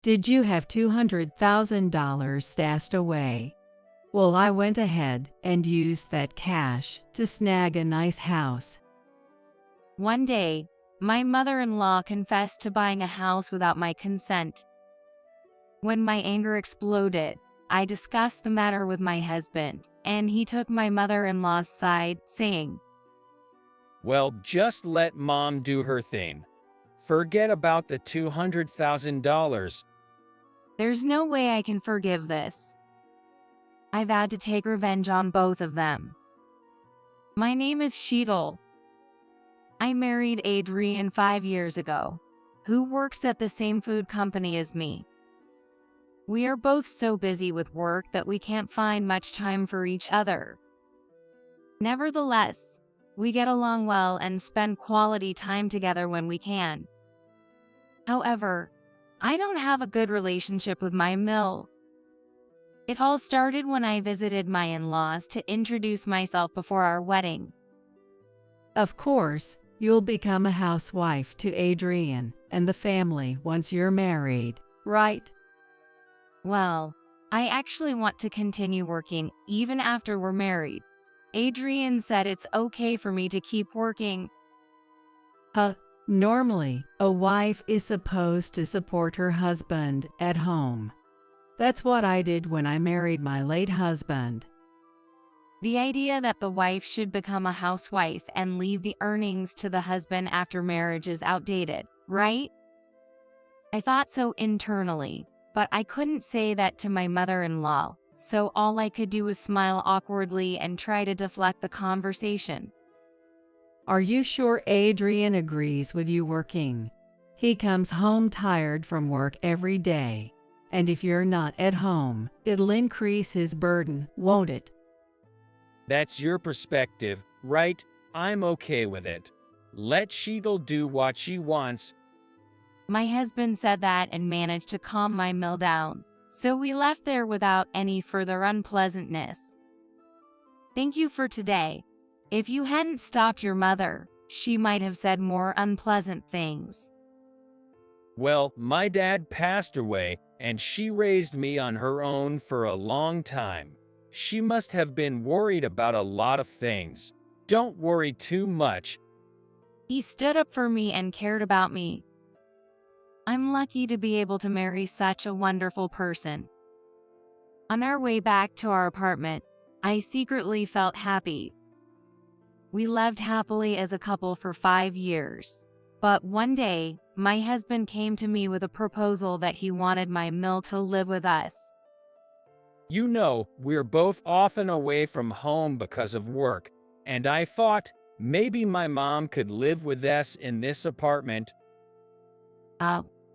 Did you have $200,000 stashed away? Well, I went ahead and used that cash to snag a nice house. One day, my mother-in-law confessed to buying a house without my consent. When my anger exploded, I discussed the matter with my husband, and he took my mother-in-law's side, saying, Well, just let Mom do her thing. Forget about the $200,000. There's no way I can forgive this. I vowed to take revenge on both of them. My name is Sheetal. I married Adrian 5 years ago, who works at the same food company as me. We are both so busy with work that we can't find much time for each other. Nevertheless, we get along well and spend quality time together when we can. However, I don't have a good relationship with my mill. It all started when I visited my in-laws to introduce myself before our wedding. Of course, you'll become a housewife to Adrian and the family once you're married, right? Well, I actually want to continue working even after we're married. Adrian said it's okay for me to keep working. Normally, a wife is supposed to support her husband at home. That's what I did when I married my late husband. The idea that the wife should become a housewife and leave the earnings to the husband after marriage is outdated, right? I thought so internally, but I couldn't say that to my mother-in-law, so all I could do was smile awkwardly and try to deflect the conversation. Are you sure Adrian agrees with you working? He comes home tired from work every day, and if you're not at home, it'll increase his burden, won't it? That's your perspective, right? I'm okay with it. Let Sheetal do what she wants. My husband said that and managed to calm my mill down, so we left there without any further unpleasantness. Thank you for today. If you hadn't stopped your mother, she might have said more unpleasant things. Well, my dad passed away, and she raised me on her own for a long time. She must have been worried about a lot of things. Don't worry too much. He stood up for me and cared about me. I'm lucky to be able to marry such a wonderful person. On our way back to our apartment, I secretly felt happy. We lived happily as a couple for 5 years. But one day, my husband came to me with a proposal that he wanted my mill to live with us. You know, we're both often away from home because of work, and I thought maybe my mom could live with us in this apartment.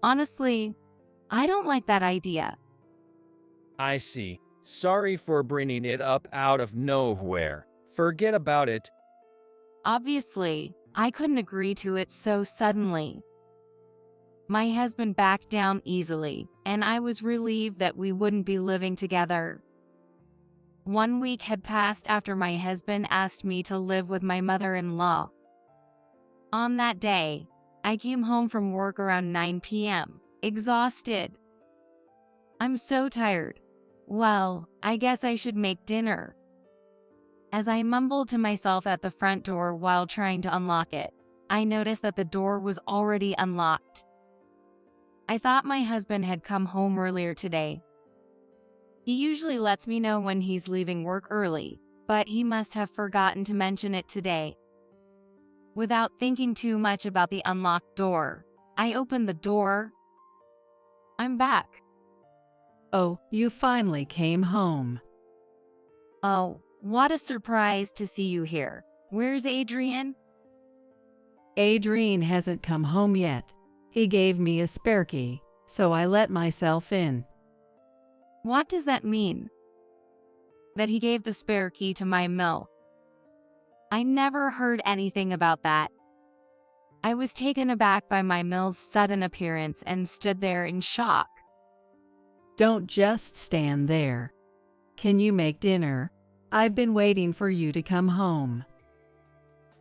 Honestly, I don't like that idea. I see. Sorry for bringing it up out of nowhere. Forget about it. Obviously, I couldn't agree to it so suddenly. My husband backed down easily, and I was relieved that we wouldn't be living together. 1 week had passed after my husband asked me to live with my mother-in-law. On that day, I came home from work around 9 p.m., exhausted. I'm so tired. Well, I guess I should make dinner. As I mumbled to myself at the front door while trying to unlock it, I noticed that the door was already unlocked. I thought my husband had come home earlier today. He usually lets me know when he's leaving work early, but he must have forgotten to mention it today. Without thinking too much about the unlocked door, I opened the door. I'm back. Oh, you finally came home. Oh, what a surprise to see you here. Where's Adrian? Adrian hasn't come home yet. He gave me a spare key, so I let myself in. What does that mean? That he gave the spare key to my mill? I never heard anything about that. I was taken aback by my mill's sudden appearance and stood there in shock. Don't just stand there. Can you make dinner? I've been waiting for you to come home.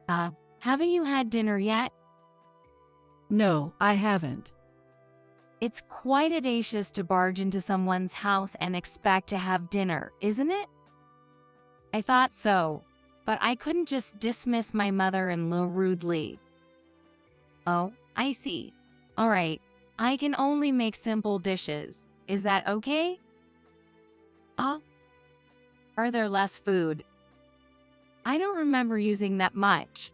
Haven't you had dinner yet? No, I haven't. It's quite audacious to barge into someone's house and expect to have dinner, isn't it? I thought so, but I couldn't just dismiss my mother-in-law rudely. Oh, I see. All right, I can only make simple dishes. Is that okay? Are there less food? I don't remember using that much.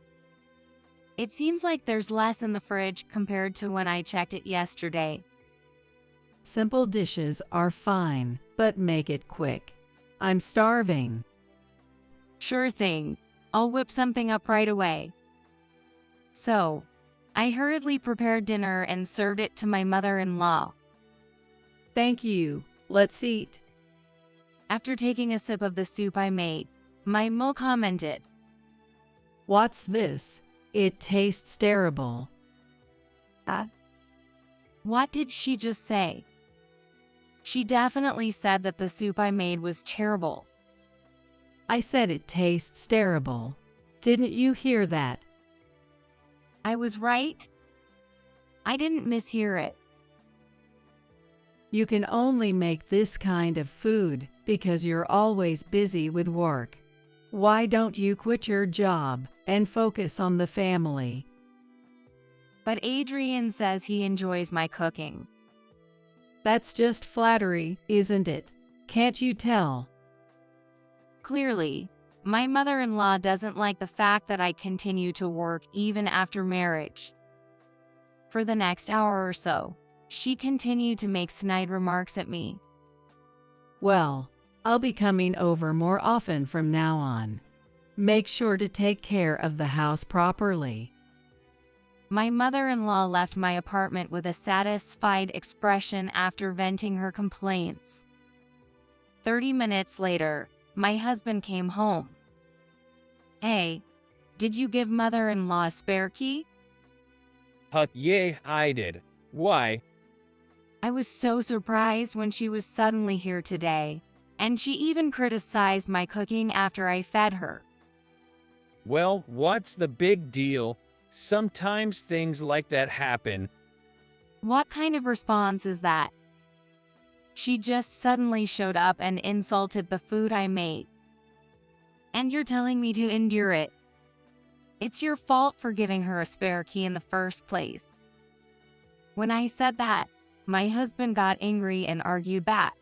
It seems like there's less in the fridge compared to when I checked it yesterday. Simple dishes are fine, but make it quick. I'm starving. Sure thing. I'll whip something up right away. So, I hurriedly prepared dinner and served it to my mother-in-law. Thank you. Let's eat. After taking a sip of the soup I made, my mother commented, What's this? It tastes terrible. What did she just say? She definitely said that the soup I made was terrible. I said it tastes terrible. Didn't you hear that? I was right? I didn't mishear it. You can only make this kind of food because you're always busy with work. Why don't you quit your job and focus on the family? But Adrian says he enjoys my cooking. That's just flattery, isn't it? Can't you tell? Clearly, my mother-in-law doesn't like the fact that I continue to work even after marriage. For the next hour or so, she continued to make snide remarks at me. Well, I'll be coming over more often from now on. Make sure to take care of the house properly. My mother-in-law left my apartment with a satisfied expression after venting her complaints. 30 minutes later, my husband came home. Hey, did you give mother-in-law a spare key? Yeah, I did. Why? I was so surprised when she was suddenly here today, and she even criticized my cooking after I fed her. Well, what's the big deal? Sometimes things like that happen. What kind of response is that? She just suddenly showed up and insulted the food I made. And you're telling me to endure it. It's your fault for giving her a spare key in the first place. When I said that, my husband got angry and argued back.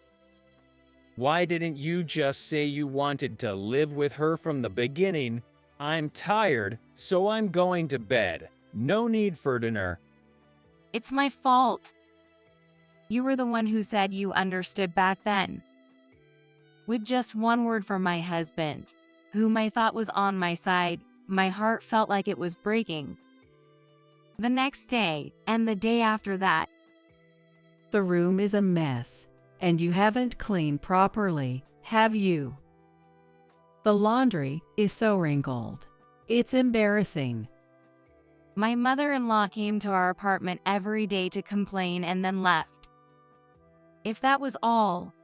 Why didn't you just say you wanted to live with her from the beginning? I'm tired, so I'm going to bed. No need for dinner. It's my fault. You were the one who said you understood back then. With just one word from my husband, whom I thought was on my side, my heart felt like it was breaking. The next day, and the day after that, The room is a mess, and you haven't cleaned properly, have you? The laundry is so wrinkled. It's embarrassing. my mother-in-law came to our apartment every day to complain and then left. If that was all,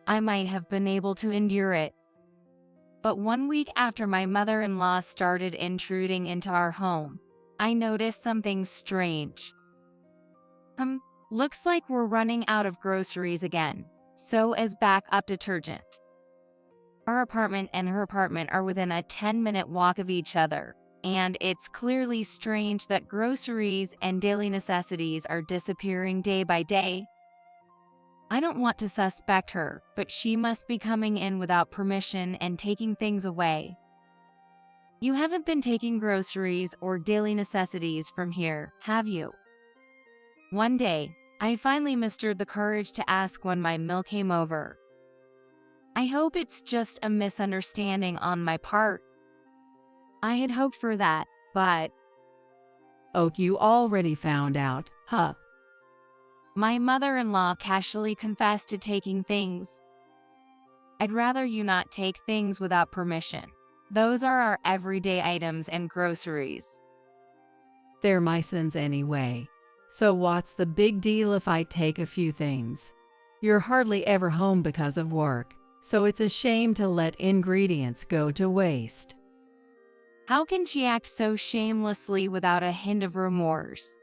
I might have been able to endure it. But 1 week after my mother-in-law started intruding into our home, I noticed something strange. Looks like we're running out of groceries again, so is backup detergent. Our apartment and her apartment are within a 10-minute walk of each other, and it's clearly strange that groceries and daily necessities are disappearing day by day. I don't want to suspect her, but she must be coming in without permission and taking things away. You haven't been taking groceries or daily necessities from here, have you? One day, I finally mustered the courage to ask when my meal came over. I hope it's just a misunderstanding on my part. I had hoped for that, but Oh, you already found out, huh? my mother-in-law casually confessed to taking things. I'd rather you not take things without permission. Those are our everyday items and groceries. They're my sins anyway. So what's the big deal if I take a few things? You're hardly ever home because of work, so it's a shame to let ingredients go to waste. How can she act so shamelessly without a hint of remorse?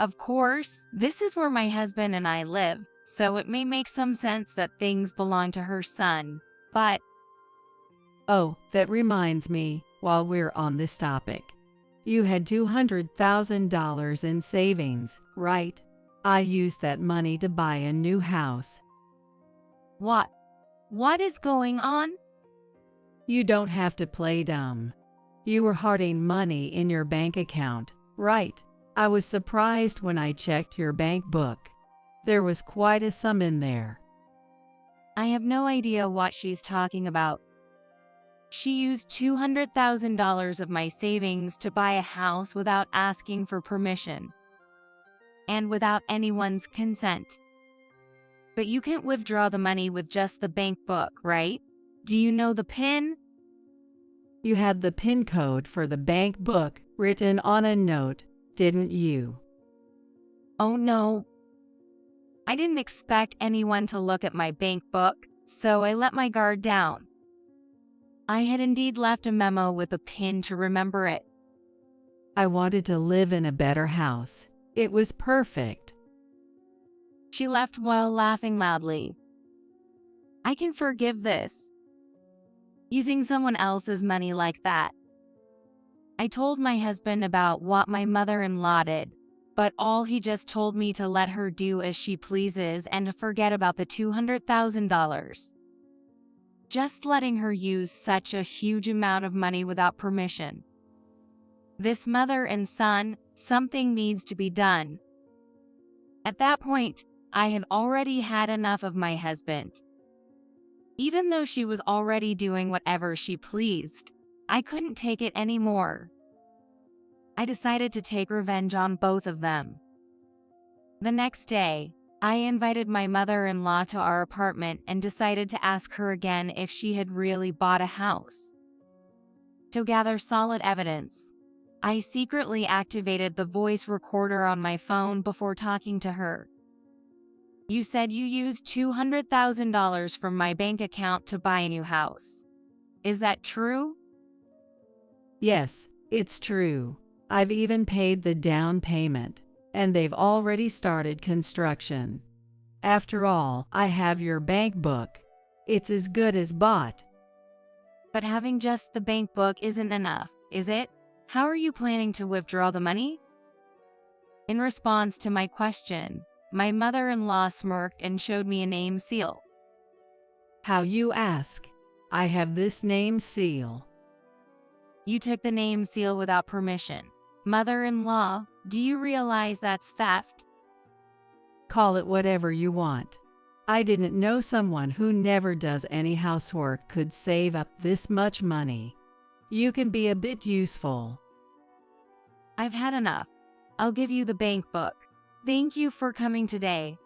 Of course, this is where my husband and I live, so it may make some sense that things belong to her son, but Oh, that reminds me, while we're on this topic. You had $200,000 in savings, right? I used that money to buy a new house. what? What is going on? You don't have to play dumb. You were hoarding money in your bank account, right? I was surprised when I checked your bank book. There was quite a sum in there. I have no idea what she's talking about. She used $200,000 of my savings to buy a house without asking for permission. And without anyone's consent. But you can't withdraw the money with just the bank book, right? Do you know the PIN? You had the PIN code for the bank book written on a note, didn't you? Oh no. I didn't expect anyone to look at my bank book, so I let my guard down. I had indeed left a memo with a PIN to remember it. I wanted to live in a better house. It was perfect. She left while laughing loudly. I can forgive this. Using someone else's money like that. I told my husband about what my mother-in-law did, but all he just told me to let her do as she pleases and to forget about the $200,000. Just letting her use such a huge amount of money without permission. This mother and son, something needs to be done. At that point, I had already had enough of my husband. Even though she was already doing whatever she pleased, I couldn't take it anymore. I decided to take revenge on both of them. The next day, I invited my mother-in-law to our apartment and decided to ask her again if she had really bought a house. To gather solid evidence, I secretly activated the voice recorder on my phone before talking to her. You said you used $200,000 from my bank account to buy a new house. Is that true? Yes, it's true. I've even paid the down payment, and they've already started construction. After all, I have your bank book. It's as good as bought. But having just the bank book isn't enough, is it? How are you planning to withdraw the money? In response to my question, my mother-in-law smirked and showed me a name seal. How you ask? I have this name seal. You took the name seal without permission. Mother-in-law, do you realize that's theft? Call it whatever you want. I didn't know someone who never does any housework could save up this much money. You can be a bit useful. I've had enough. I'll give you the bank book. Thank you for coming today.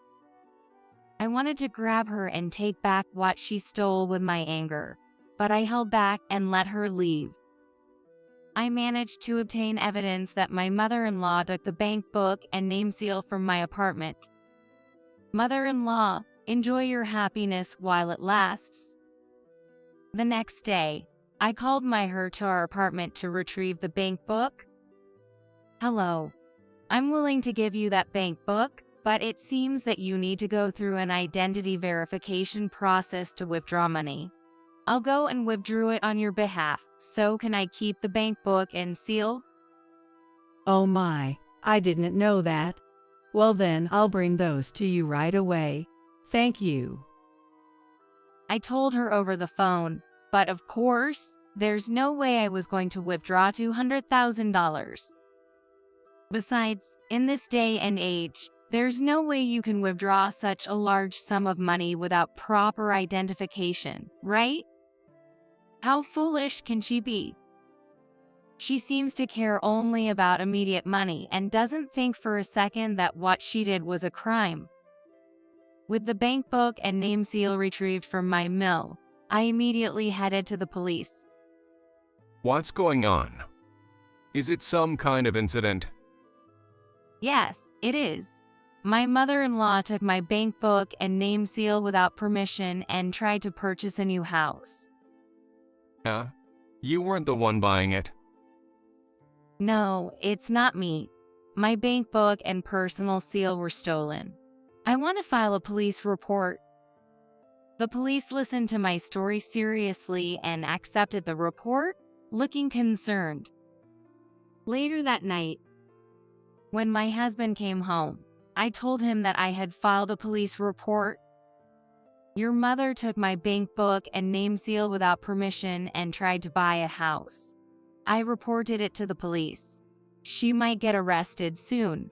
I wanted to grab her and take back what she stole with my anger, but I held back and let her leave. I managed to obtain evidence that my mother-in-law took the bank book and name seal from my apartment. Mother-in-law, enjoy your happiness while it lasts. The next day, I called her to our apartment to retrieve the bank book. Hello. I'm willing to give you that bank book, but it seems that you need to go through an identity verification process to withdraw money. I'll go and withdraw it on your behalf, so can I keep the bank book and seal? Oh my, I didn't know that. Well then, I'll bring those to you right away. Thank you. I told her over the phone, but of course, there's no way I was going to withdraw $200,000. Besides, in this day and age, there's no way you can withdraw such a large sum of money without proper identification, right? How foolish can she be? She seems to care only about immediate money and doesn't think for a second that what she did was a crime. With the bank book and name seal retrieved from my mill, I immediately headed to the police. What's going on? Is it some kind of incident? Yes, it is. My mother-in-law took my bank book and name seal without permission and tried to purchase a new house. You weren't the one buying it. No, it's not me. My bank book and personal seal were stolen. I want to file a police report. The police listened to my story seriously and accepted the report, looking concerned. Later that night, when my husband came home, I told him that I had filed a police report. Your mother took my bank book and name seal without permission and tried to buy a house. I reported it to the police. She might get arrested soon.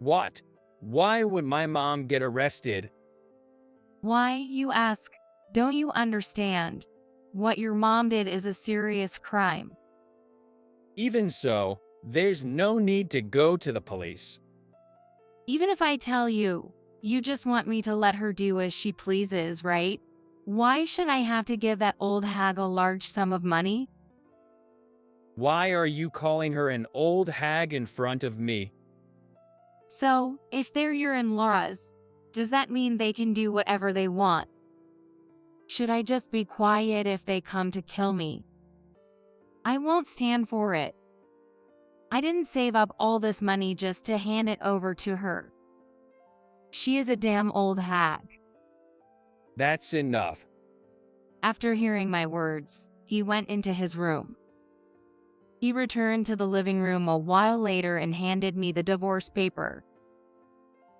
What? Why would my mom get arrested? Why, you ask? Don't you understand? What your mom did is a serious crime. Even so, there's no need to go to the police. Even if I tell you, you just want me to let her do as she pleases, right? Why should I have to give that old hag a large sum of money? Why are you calling her an old hag in front of me? So, if they're your in-laws, does that mean they can do whatever they want? Should I just be quiet if they come to kill me? I won't stand for it. I didn't save up all this money just to hand it over to her. She is a damn old hag. That's enough. After hearing my words, he went into his room. He returned to the living room a while later and handed me the divorce paper.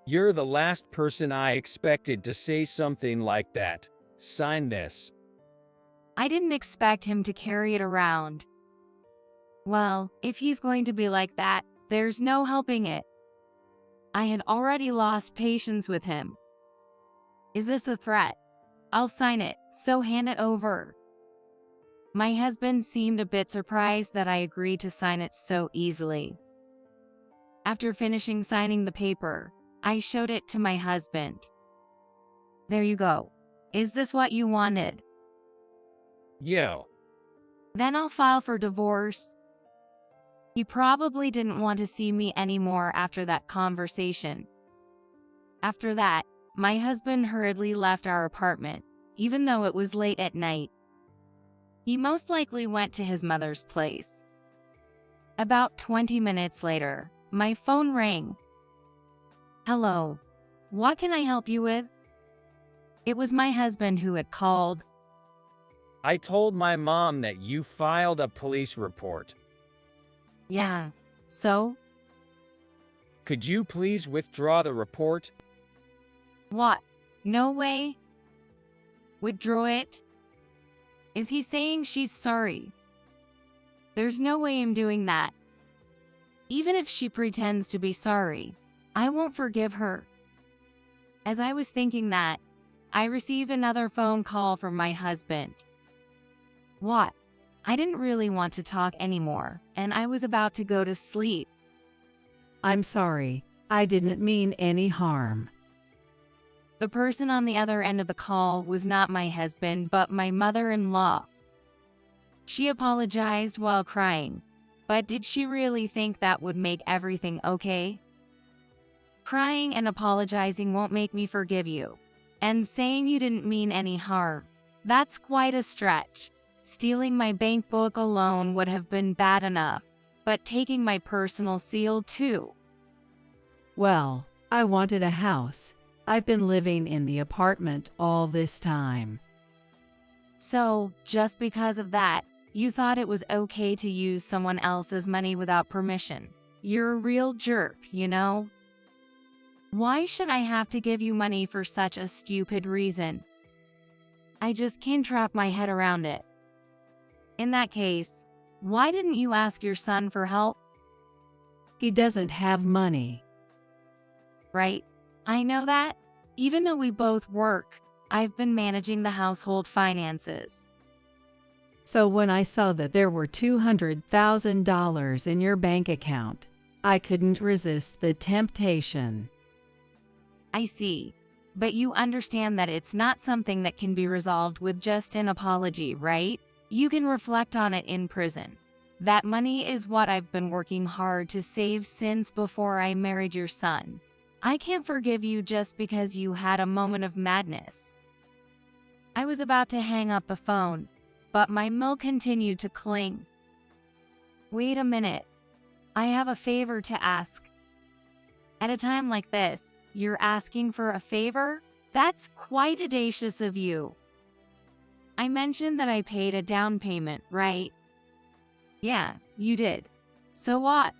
You're the last person I expected to say something like that. Sign this. I didn't expect him to carry it around. Well, if he's going to be like that, there's no helping it. I had already lost patience with him. Is this a threat? I'll sign it, so hand it over. My husband seemed a bit surprised that I agreed to sign it so easily. After finishing signing the paper, I showed it to my husband. There you go. Is this what you wanted? Yo. Then I'll file for divorce. He probably didn't want to see me anymore after that conversation. After that, my husband hurriedly left our apartment, even though it was late at night. He most likely went to his mother's place. About 20 minutes later, my phone rang. Hello. What can I help you with? It was my husband who had called. I told my mom that you filed a police report. Yeah, so? Could you please withdraw the report? What? No way? Withdraw it? Is he saying she's sorry? There's no way I'm doing that. Even if she pretends to be sorry, I won't forgive her. As I was thinking that, I received another phone call from my husband. What? I didn't really want to talk anymore, and I was about to go to sleep. I'm sorry. I didn't mean any harm. The person on the other end of the call was not my husband, but my mother-in-law. She apologized while crying, but did she really think that would make everything okay? Crying and apologizing won't make me forgive you. And saying you didn't mean any harm, that's quite a stretch. Stealing my bank book alone would have been bad enough, but taking my personal seal too. Well, I wanted a house. I've been living in the apartment all this time. So, just because of that, you thought it was okay to use someone else's money without permission. You're a real jerk, you know? Why should I have to give you money for such a stupid reason? I just can't wrap my head around it. In that case, why didn't you ask your son for help? He doesn't have money. Right? I know that. Even though we both work, I've been managing the household finances. So when I saw that there were $200,000 in your bank account, I couldn't resist the temptation. I see. But you understand that it's not something that can be resolved with just an apology, right? You can reflect on it in prison. That money is what I've been working hard to save since before I married your son. I can't forgive you just because you had a moment of madness. I was about to hang up the phone, but my milk continued to cling. Wait a minute. I have a favor to ask. At a time like this, you're asking for a favor? That's quite audacious of you. I mentioned that I paid a down payment, right? Yeah, you did. So what?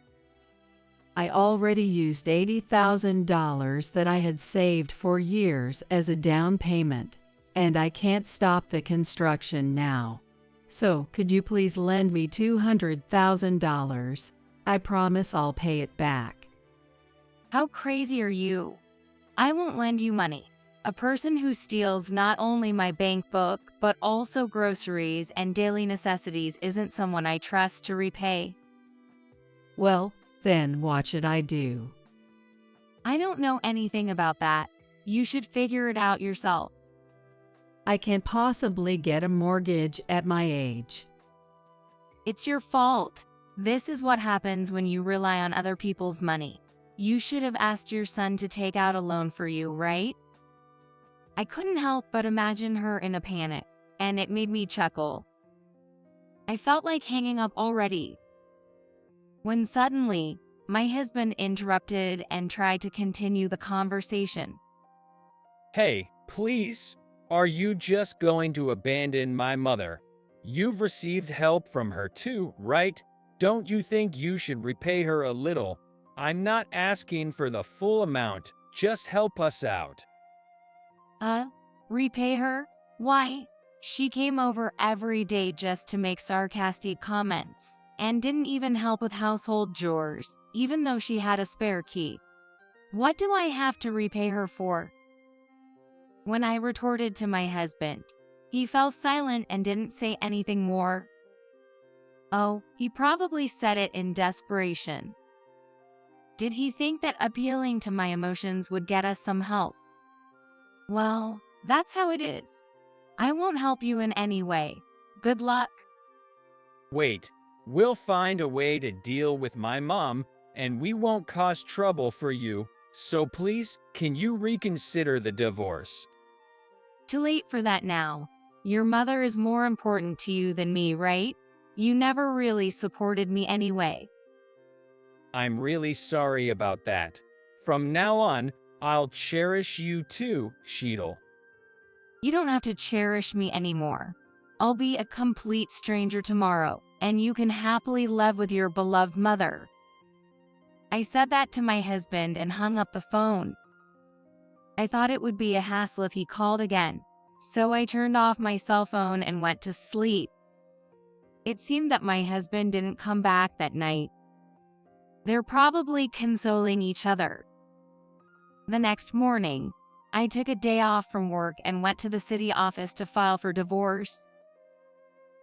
I already used $80,000 that I had saved for years as a down payment, and I can't stop the construction now. So, could you please lend me $200,000? I promise I'll pay it back. How crazy are you? I won't lend you money. A person who steals not only my bank book, but also groceries and daily necessities isn't someone I trust to repay. Well, then what should I do? I don't know anything about that. You should figure it out yourself. I can't possibly get a mortgage at my age. It's your fault. This is what happens when you rely on other people's money. You should have asked your son to take out a loan for you, right? I couldn't help but imagine her in a panic, and it made me chuckle. I felt like hanging up already, when suddenly, my husband interrupted and tried to continue the conversation. Hey, please, are you just going to abandon my mother? You've received help from her too, right? Don't you think you should repay her a little? I'm not asking for the full amount, just help us out. Repay her? Why? She came over every day just to make sarcastic comments, and didn't even help with household chores, even though she had a spare key. What do I have to repay her for? When I retorted to my husband, he fell silent and didn't say anything more. Oh, he probably said it in desperation. Did he think that appealing to my emotions would get us some help? Well, that's how it is. I won't help you in any way. Good luck. Wait, we'll find a way to deal with my mom, and we won't cause trouble for you, so please, can you reconsider the divorce? Too late for that now. Your mother is more important to you than me, right? You never really supported me anyway. I'm really sorry about that. From now on, I'll cherish you too, Sheetal. You don't have to cherish me anymore. I'll be a complete stranger tomorrow, and you can happily live with your beloved mother. I said that to my husband and hung up the phone. I thought it would be a hassle if he called again, so I turned off my cell phone and went to sleep. It seemed that my husband didn't come back that night. They're probably consoling each other. The next morning, I took a day off from work and went to the city office to file for divorce.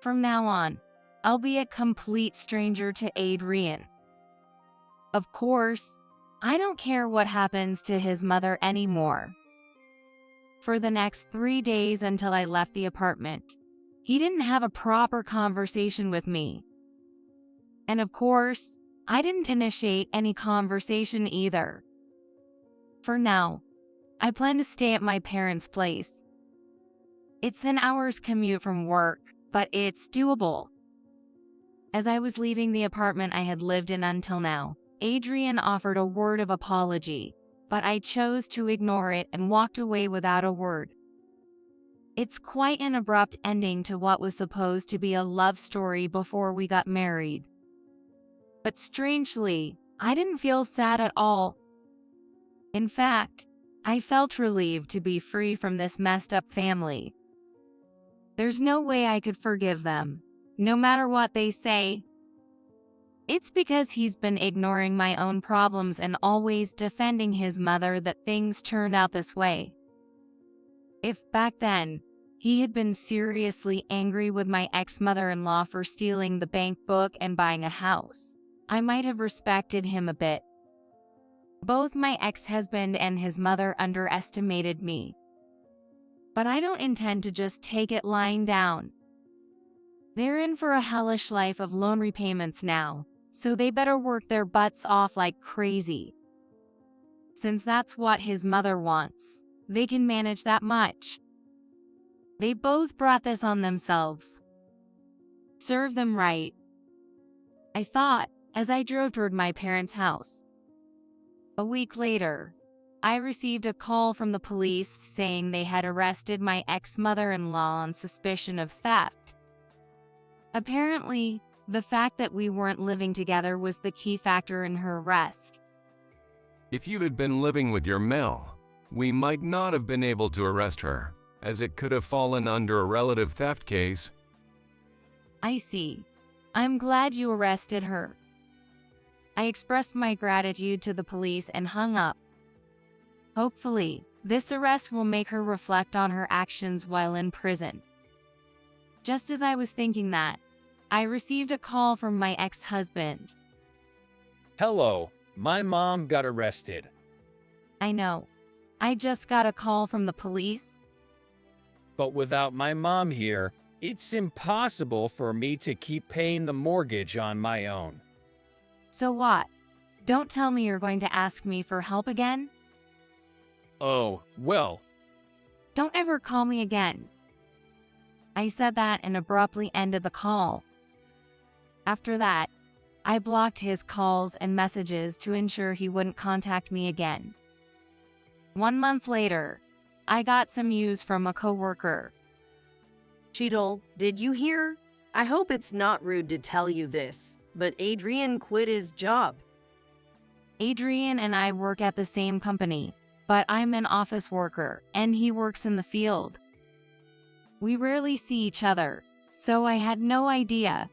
From now on, I'll be a complete stranger to Adrian. Of course, I don't care what happens to his mother anymore. For the next 3 days until I left the apartment, he didn't have a proper conversation with me. And of course, I didn't initiate any conversation either. For now, I plan to stay at my parents' place. It's an hour's commute from work, but it's doable. As I was leaving the apartment I had lived in until now, Adrian offered a word of apology, but I chose to ignore it and walked away without a word. It's quite an abrupt ending to what was supposed to be a love story before we got married. But strangely, I didn't feel sad at all. In fact, I felt relieved to be free from this messed up family. There's no way I could forgive them, no matter what they say. It's because he's been ignoring my own problems and always defending his mother that things turned out this way. If back then, he had been seriously angry with my ex-mother-in-law for stealing the bank book and buying a house, I might have respected him a bit. Both my ex-husband and his mother underestimated me. But I don't intend to just take it lying down. They're in for a hellish life of loan repayments now, so they better work their butts off like crazy. Since that's what his mother wants, they can manage that much. They both brought this on themselves. Serve them right. I thought, as I drove toward my parents' house. A week later, I received a call from the police saying they had arrested my ex-mother-in-law on suspicion of theft. Apparently, the fact that we weren't living together was the key factor in her arrest. If you had been living with your Mel, we might not have been able to arrest her, as it could have fallen under a relative theft case. I see. I'm glad you arrested her. I expressed my gratitude to the police and hung up. Hopefully, this arrest will make her reflect on her actions while in prison. Just as I was thinking that, I received a call from my ex-husband. Hello, my mom got arrested. I know. I just got a call from the police. But without my mom here, it's impossible for me to keep paying the mortgage on my own. So what? Don't tell me you're going to ask me for help again? Oh, well. Don't ever call me again. I said that and abruptly ended the call. After that, I blocked his calls and messages to ensure he wouldn't contact me again. 1 month later, I got some news from a coworker. Cheadle, did you hear? I hope it's not rude to tell you this, but Adrian quit his job. Adrian and I work at the same company, but I'm an office worker, and he works in the field. We rarely see each other, so I had no idea.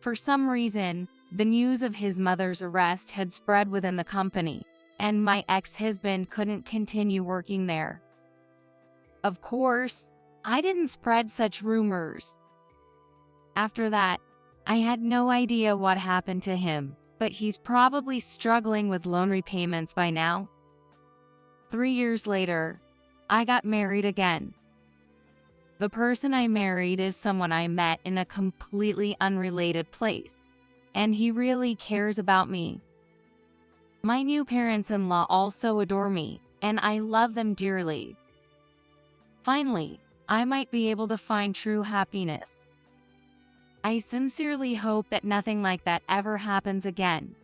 For some reason, the news of his mother's arrest had spread within the company, and my ex-husband couldn't continue working there. Of course, I didn't spread such rumors. After that, I had no idea what happened to him, but he's probably struggling with loan repayments by now. 3 years later, I got married again. The person I married is someone I met in a completely unrelated place, and he really cares about me. My new parents-in-law also adore me, and I love them dearly. Finally, I might be able to find true happiness. I sincerely hope that nothing like that ever happens again.